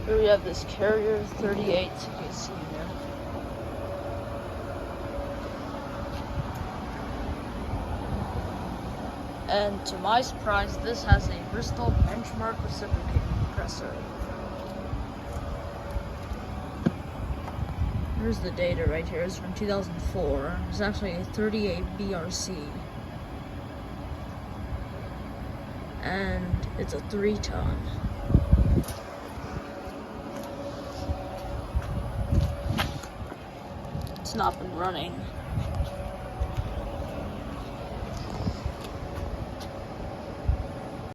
Here we have this Carrier 38, you can see here. And to my surprise, this has a Bristol Benchmark reciprocating compressor. Here's the data right here. It's from 2004. It's actually a 38 BRC. And it's a 3-ton. It's not been running.